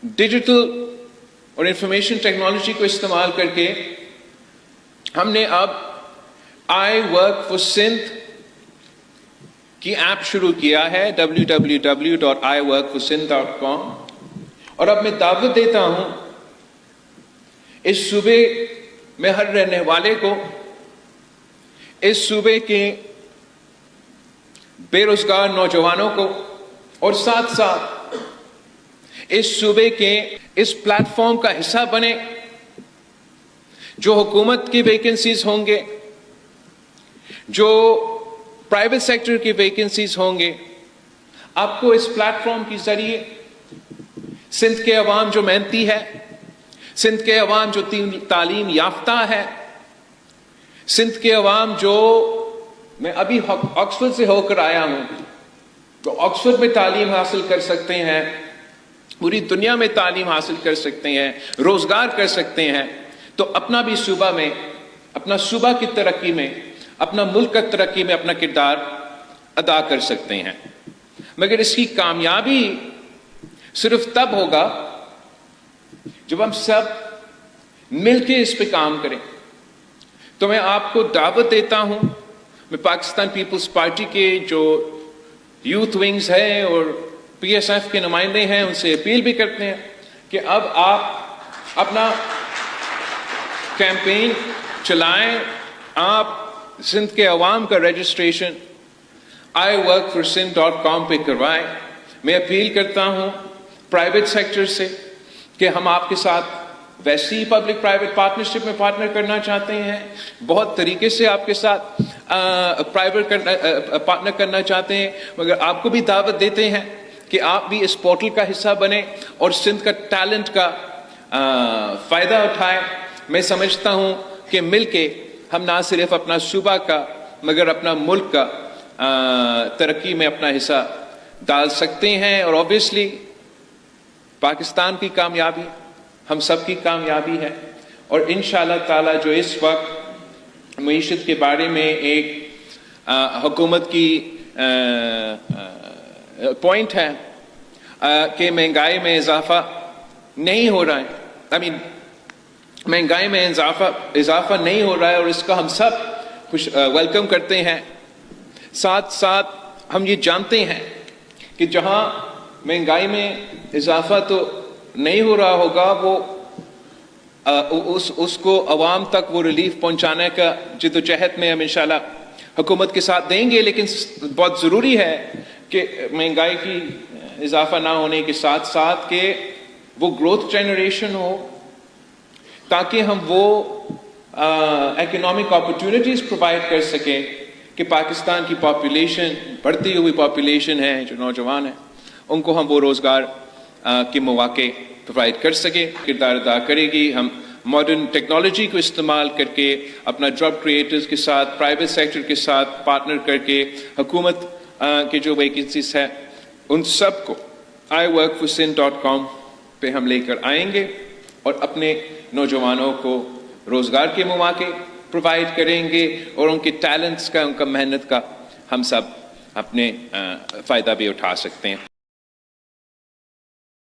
Digital اور information technology کو استعمال کر کے ہم نے اب آئی ورک فار سندھ کی ایپ شروع کیا ہے www.iworkforsindh.com، اور اب میں دعوت دیتا ہوں اس صوبے میں ہر رہنے والے کو، اس صوبے کے بے روزگار نوجوانوں کو، اور ساتھ ساتھ اس صوبے کے اس پلیٹ فارم کا حصہ بنے۔ جو حکومت کی ویکنسیز ہوں گے، جو پرائیویٹ سیکٹر کی ویکنسیز ہوں گے، آپ کو اس پلیٹ فارم کے ذریعے سندھ کے عوام جو محنتی ہے، سندھ کے عوام جو تعلیم یافتہ ہے، سندھ کے عوام جو، میں ابھی آکسفورڈ سے ہو کر آیا ہوں، تو آکسفورڈ میں تعلیم حاصل کر سکتے ہیں، پوری دنیا میں تعلیم حاصل کر سکتے ہیں، روزگار کر سکتے ہیں، تو اپنا بھی صوبہ میں، اپنا صوبہ کی ترقی میں، اپنا ملک کی ترقی میں اپنا کردار ادا کر سکتے ہیں۔ مگر اس کی کامیابی صرف تب ہوگا جب ہم سب مل کے اس پہ کام کریں۔ تو میں آپ کو دعوت دیتا ہوں، میں پاکستان پیپلز پارٹی کے جو یوتھ ونگز ہیں اور پی ایس ایف کے نمائندے ہیں، ان سے اپیل بھی کرتے ہیں کہ اب آپ اپنا کیمپین چلائیں، آپ سندھ کے عوام کا رجسٹریشن iworkforsindh.com پہ کروائیں۔ میں اپیل کرتا ہوں پرائیویٹ سیکٹر سے کہ ہم آپ کے ساتھ ویسی پبلک پرائیویٹ پارٹنرشپ میں پارٹنر کرنا چاہتے ہیں، بہت طریقے سے آپ کے ساتھ پارٹنر کرنا چاہتے ہیں، مگر آپ کو بھی دعوت دیتے ہیں کہ آپ بھی اس پورٹل کا حصہ بنیں اور سندھ کا ٹیلنٹ کا فائدہ اٹھائیں۔ میں سمجھتا ہوں کہ مل کے ہم نہ صرف اپنا صوبہ کا مگر اپنا ملک کا ترقی میں اپنا حصہ ڈال سکتے ہیں، اور اوبیسلی پاکستان کی کامیابی ہم سب کی کامیابی ہے، اور انشاءاللہ تعالی جو اس وقت معیشت کے بارے میں ایک حکومت کی پوائنٹ ہے کہ مہنگائی میں اضافہ نہیں ہو رہا ہے، مہنگائی میں اضافہ نہیں ہو رہا ہے، اور اس کا ہم سب ویلکم کرتے ہیں۔ ساتھ ساتھ ہم یہ جانتے ہیں کہ جہاں مہنگائی میں اضافہ تو نہیں ہو رہا ہوگا، وہ اس کو عوام تک وہ ریلیف پہنچانے کا جدوجہد میں ہم انشاءاللہ حکومت کے ساتھ دیں گے، لیکن بہت ضروری ہے کہ مہنگائی کی اضافہ نہ ہونے کے ساتھ ساتھ کہ وہ گروتھ جنریشن ہو، تاکہ ہم وہ اکنامک اپرچونٹیز پرووائڈ کر سکیں کہ پاکستان کی پاپولیشن، بڑھتی ہوئی پاپولیشن ہے، جو نوجوان ہیں، ان کو ہم وہ روزگار کے مواقع پرووائڈ کر سکیں، کردار ادا کرے گی۔ ہم ماڈرن ٹیکنالوجی کو استعمال کر کے اپنا جاب کریٹرز کے ساتھ، پرائیویٹ سیکٹر کے ساتھ پارٹنر کر کے حکومت کے جو ویکنسیز ہیں ان سب کو iworkforsindh.com پہ ہم لے کر آئیں گے، اور اپنے نوجوانوں کو روزگار کے مواقع پرووائڈ کریں گے، اور ان کے ٹیلنٹس کا، ان کا محنت کا ہم سب اپنے فائدہ بھی اٹھا سکتے ہیں۔